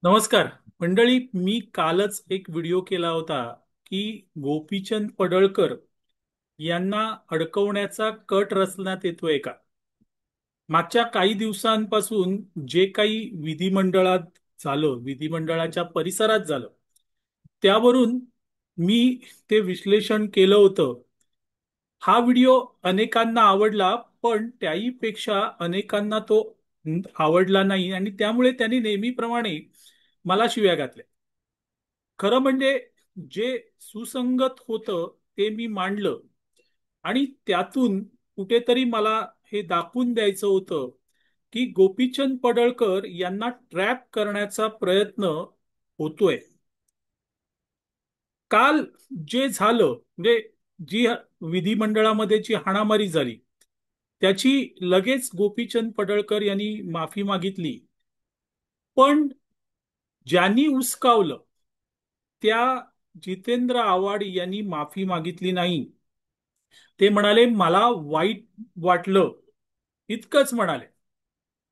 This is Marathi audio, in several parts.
नमस्कार मंडळी. मी कालच एक व्हिडिओ केला होता की गोपीचंद पडळकर यांना अडकवण्याचा कट रचण्यात येतोय का. मागच्या काही दिवसांपासून जे काही विधिमंडळात झालं, विधिमंडळाच्या परिसरात झालं, त्यावरून मी ते विश्लेषण केलं होतं. हा व्हिडिओ अनेकांना आवडला, पण त्याही पेक्षा अनेकांना तो आवडला नाही आणि त्यामुळे त्यांनी नेहमीप्रमाणे मला शिव्या घातल्या. खरं म्हणजे जे सुसंगत होतं ते मी मांडलं आणि त्यातून कुठेतरी मला हे दाखवून द्यायचं होतं की गोपीचंद पडळकर यांना ट्रॅप करण्याचा प्रयत्न होतोय. काल जे झालं म्हणजे जी विधिमंडळामध्ये जी हाणामारी झाली, त्याची लगेच गोपीचंद पडळकर यांनी माफी मागितली. पण ज्यांनी उचकावलं त्या जितेंद्र आव्हाड यांनी माफी मागितली नाही. ते म्हणाले मला वाईट वाटलं, इतकंच म्हणाले.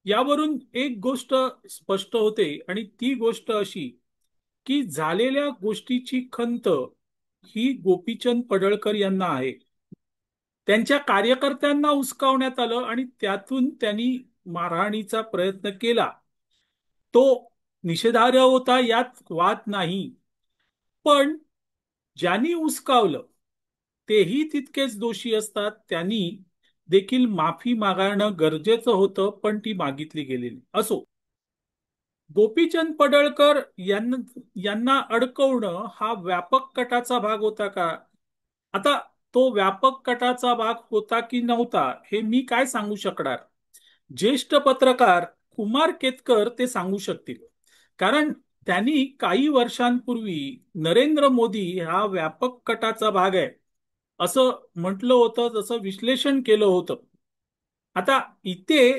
यावरून एक गोष्ट स्पष्ट होते आणि ती गोष्ट अशी की झालेल्या गोष्टीची खंत ही गोपीचंद पडळकर यांना आहे. त्यांच्या कार्यकर्त्यांना उचकावण्यात आलं आणि त्यातून त्यांनी मारहाणीचा प्रयत्न केला. तो निषेधार्ह होता, यात वाद नाही. पण ज्यांनी उचकावलं तेही तितकेच दोषी असतात. त्यांनी देखील माफी मागणं गरजेचं होतं, पण ती मागितली गेलेली असो. गोपीचंद पडळकर यांना अडकवणं हा व्यापक कटाचा भाग होता का. आता तो व्यापक कटाचा भाग होता की नव्हता हे मी काय सांगू शकणार. ज्येष्ठ पत्रकार कुमार केतकर ते सांगू शकतील. कारण त्यांनी काही वर्षांपूर्वी नरेंद्र मोदी हा व्यापक कटाचा भाग आहे असं म्हटलं होतं, जसं विश्लेषण केलं होतं. आता इथे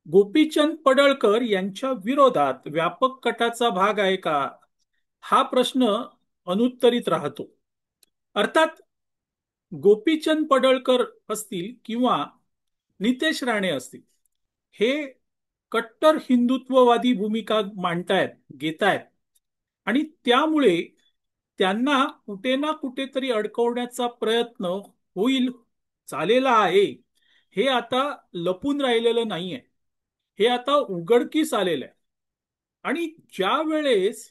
गोपीचंद पडळकर यांच्या विरोधात व्यापक कटाचा भाग आहे का, हा प्रश्न अनुत्तरित राहतो. अर्थात गोपीचंद पडळकर असतील किंवा नितेश राणे असतील, हे कट्टर हिंदुत्ववादी भूमिका मांडतायत, घेतायत. आणि त्यामुळे त्यांना कुठे ना कुठेतरी अडकवण्याचा प्रयत्न होईल, चालेला आहे. हे आता लपून राहिलेलं नाहीये, हे आता उघडकीस आलेलं आहे. आणि ज्या वेळेस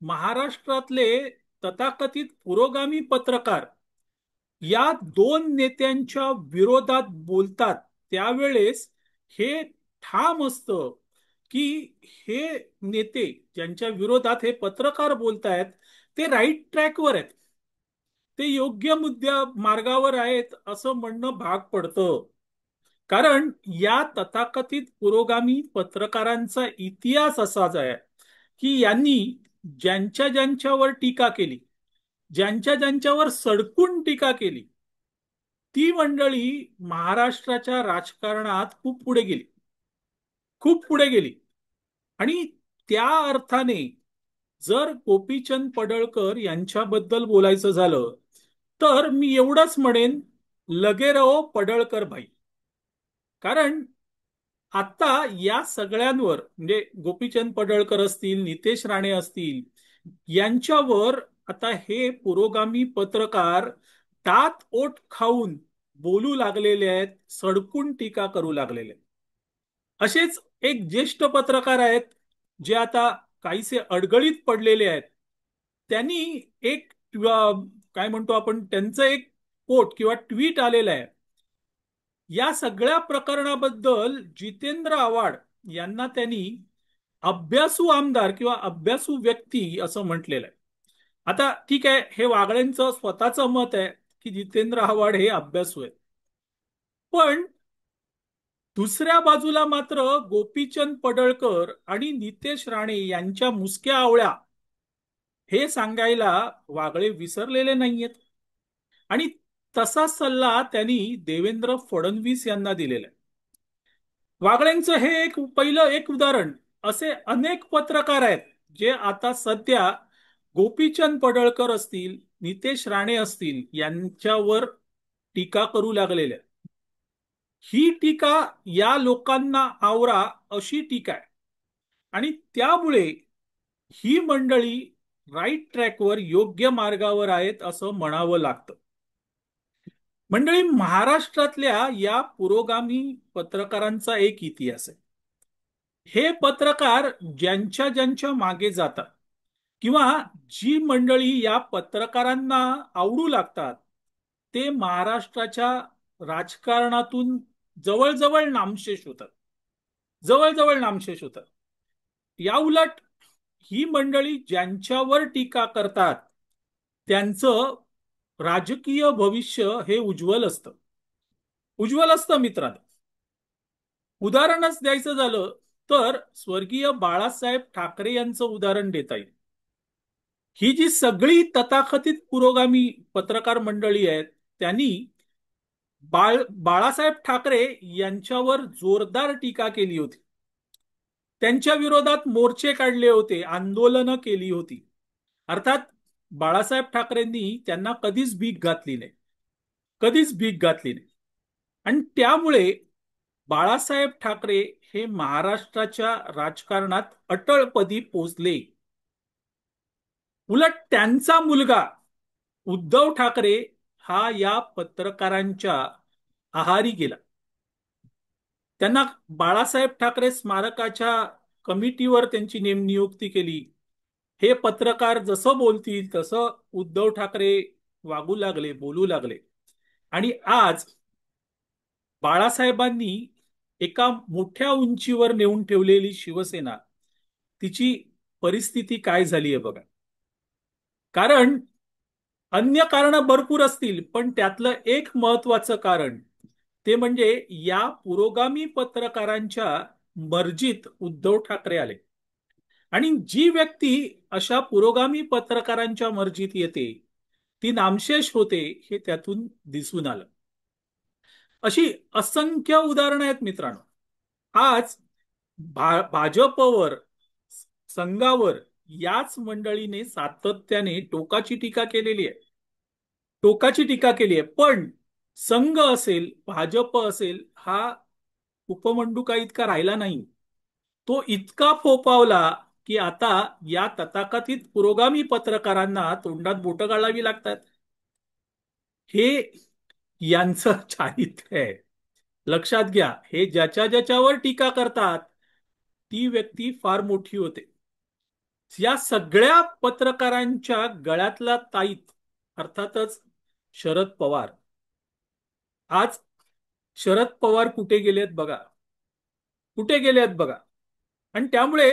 महाराष्ट्रातले तथाकथित पुरोगामी पत्रकार या दोन नेत्यांच्या विरोधात बोलतात, त्यावेळेस हे ठाम असतं की हे नेते ज्यांच्या विरोधात हे पत्रकार बोलतायत ते राईट ट्रॅकवर आहेत, ते योग्य मुद्द्या मार्गावर आहेत असं म्हणणं भाग पडतं. कारण या तथाकथित पुरोगामी पत्रकारांचा इतिहास असाच आहे की यांनी ज्यांच्या ज्यांच्यावर टीका केली, ज्यांच्या ज्यांच्यावर सडकून टीका केली, ती मंडळी महाराष्ट्राच्या राजकारणात खूप पुढे गेली, खूप पुढे गेली. आणि त्या अर्थाने जर गोपीचंद पडळकर यांच्याबद्दल बोलायचं झालं तर मी एवढंच म्हणेन, लगे रहो पडळकर भाई. कारण आता या सगळ्यांवर म्हणजे गोपीचंद पडळकर असतील, नितेश राणे असतील, यांच्यावर आता हे पुरोगामी पत्रकार दात ओठ खाऊन बोलू लागलेले आहेत, सडकून टीका करू लागलेले आहेत. असेच एक ज्येष्ठ पत्रकार आहेत जे आता काहीसे अडगळीत पडलेले आहेत. त्यांनी एक काय म्हणतो आपण, त्यांचं एक कोट किंवा ट्विट आलेलं आहे. या सगळ्या प्रकरणाबद्दल जितेंद्र आव्हाड यांना त्यांनी अभ्यासू आमदार किंवा अभ्यासू व्यक्ती असं म्हटलेलं आहे. आता ठीक आहे, हे वागळेंचं स्वतःचं मत आहे की जितेंद्र आव्हाड हे अभ्यासू आहेत. पण दुसऱ्या बाजूला मात्र गोपीचंद पडळकर आणि नितेश राणे यांच्या मुसक्या आवळ्या हे सांगायला वागळे विसरलेले नाहीयेत. आणि तसा सल्ला त्यांनी देवेंद्र फडणवीस यांना दिलेला आहे. वागळेंचं हे एक पहिलं एक उदाहरण. असे अनेक पत्रकार आहेत जे आता सध्या गोपीचंद पडळकर असतील, नितेश राणे असतील, यांच्यावर टीका करू लागलेल्या आहेत. ही टीका या लोकांना आवरा अशी टीका आहे. आणि त्यामुळे ही मंडळी राईट ट्रॅकवर, योग्य मार्गावर आहेत असं म्हणावं लागतं. मंडळी, महाराष्ट्रातल्या या पुरोगामी पत्रकारांचा एक इतिहास आहे. हे पत्रकार ज्यांच्या ज्यांच्या मागे जातात किंवा जी मंडळी या पत्रकारांना आवडू लागतात, ते महाराष्ट्राच्या राजकारणातून जवळजवळ नामशेष होतात. जवळजवळ नामशेष होतात. या उलट ही मंडळी ज्यांच्यावर टीका करतात, त्यांचं राजकीय भविष्य हे उज्ज्वल असतं. उज्ज्वल असतं मित्रांनो. उदाहरणच द्यायचं झालं तर स्वर्गीय बाळासाहेब ठाकरे यांचं उदाहरण देता येईल. ही जी सगळी तथाकथित पुरोगामी पत्रकार मंडळी आहेत, त्यांनी बाळासाहेब ठाकरे यांच्यावर जोरदार टीका केली होती. त्यांच्या विरोधात मोर्चे काढले होते, आंदोलनं केली होती. अर्थात बाळासाहेब ठाकरेंनी त्यांना कधीच भीक घातली नाही. कधीच भीक घातली नाही. आणि त्यामुळे बाळासाहेब ठाकरे हे महाराष्ट्राच्या राजकारणात अटळपदी पोचले. उलट त्यांचा मुलगा उद्धव ठाकरे हा या पत्रकारांच्या आहारी गेला. त्यांना बाळासाहेब ठाकरे स्मारकाच्या कमिटीवर त्यांची नेमनियुक्ती केली. हे पत्रकार जसं बोलतील तसं उद्धव ठाकरे वागू लागले, बोलू लागले. आणि आज बाळासाहेबांनी एका मोठ्या उंचीवर नेऊन ठेवलेली शिवसेना, तिची परिस्थिती काय झाली आहे बघा. कारण अन्य कारण भरपूर असतील, पण त्यातलं एक महत्वाचं कारण ते म्हणजे या पुरोगामी पत्रकारांच्या मर्जीत उद्धव ठाकरे आले. आणि जी व्यक्ती अशा पुरोगामी पत्रकारांच्या मर्जीत येते, ती नामशेष होते, हे त्यातून दिसून आलं. अशी असंख्य उदाहरणं आहेत मित्रांनो. आज भाजपवर, संघावर याच मंडळीने सातत्याने टोकाची टीका केलेली आहे. टोकाची टीका केली आहे. पण संघ असेल, भाजप असेल, हा उपमंडुका इतका राहिला नाही. तो इतका फोपावला की आता या तथाकथित पुरोगामी पत्रकारांना तोंडात बोटं घालावी लागतात. हे यांचं चारित्र्य आहे. लक्षात घ्या, हे ज्याच्या ज्याच्यावर टीका करतात ती व्यक्ती फार मोठी होते. या सगळ्या पत्रकारांच्या गळ्यातला ताईत अर्थातच शरद पवार. आज शरद पवार कुठे गेलेत बघा. कुठे गेलेत बघा. आणि त्यामुळे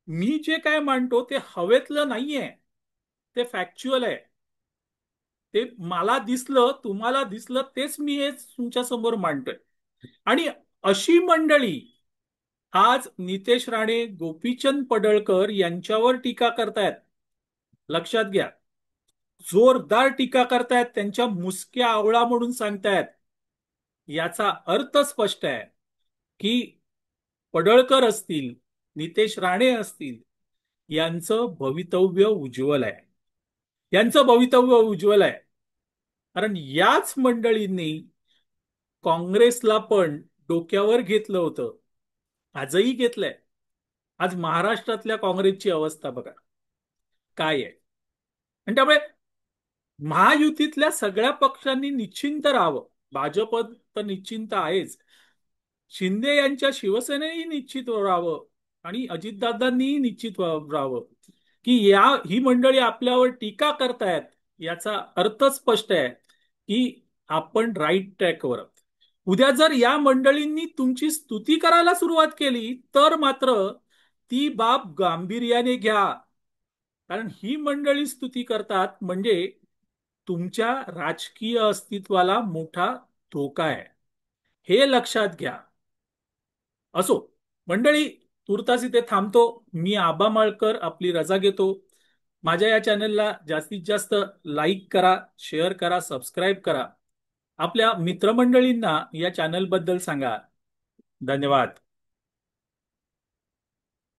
मी जे काय मांडतो ते हवेतलं नाहीये, ते फॅक्च्युअल आहे. ते मला दिसलं, तुम्हाला दिसलं, तेच मी हे तुमच्या समोर मांडतोय. आणि अशी मंडळी आज नितेश राणे, गोपीचंद पडळकर यांच्यावर टीका करतायत. लक्षात घ्या, जोरदार टीका करतायत, त्यांच्या मुसक्या आवळा म्हणून सांगतायत. याचा अर्थ स्पष्ट आहे की पडळकर असतील, नितेश राणे असतील, यांचं भवितव्य उज्ज्वल आहे. यांचं भवितव्य उज्ज्वल आहे. कारण याच मंडळींनी काँग्रेसला पण डोक्यावर घेतलं होतं, आजही घेतलंय. आज महाराष्ट्रातल्या काँग्रेसची अवस्था बघा काय आहे. आणि त्यामुळे महायुतीतल्या सगळ्या पक्षांनी निश्चिंत राहावं. भाजप तर निश्चिंत आहेच, शिंदे यांच्या शिवसेनेही निश्चित राहावं आणि अजितदादांनीही निश्चित राहावं की ही मंडळी आपल्यावर टीका करतायत. याचा अर्थ स्पष्ट आहे की आपण राईट ट्रॅकवर. उद्या जर या मंडळींनी तुमची स्तुती करायला सुरुवात केली तर मात्र ती बाब गांभीर्याने घ्या. कारण ही मंडळी स्तुती करतात म्हणजे तुमच्या राजकीय अस्तित्वाला मोठा धोका आहे, हे लक्षात घ्या. असो मंडळी, तुर्तास इथे थांबतो. मी आबा माळकर आपली रजा घेतो. माझ्या या चॅनलला जास्तीत जास्त लाईक करा, शेअर करा, सबस्क्राईब करा. आपल्या मित्रमंडळींना या चॅनलबद्दल सांगा. धन्यवाद.